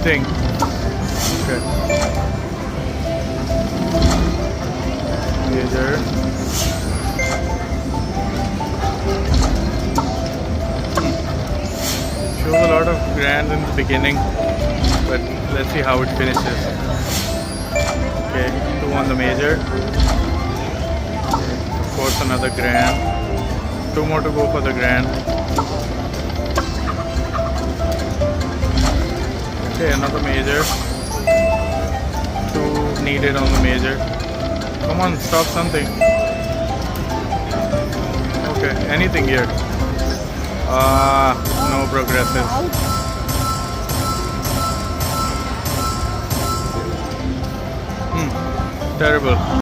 anything. Okay. Major. Shows a lot of grand in the beginning, but let's see how it finishes. Okay, 2 on the major. Of course, another grand. 2 more to go for the grand. Okay, another major. 2 needed on the major. Come on, stop something. Okay, anything here. No progressives. Terrible.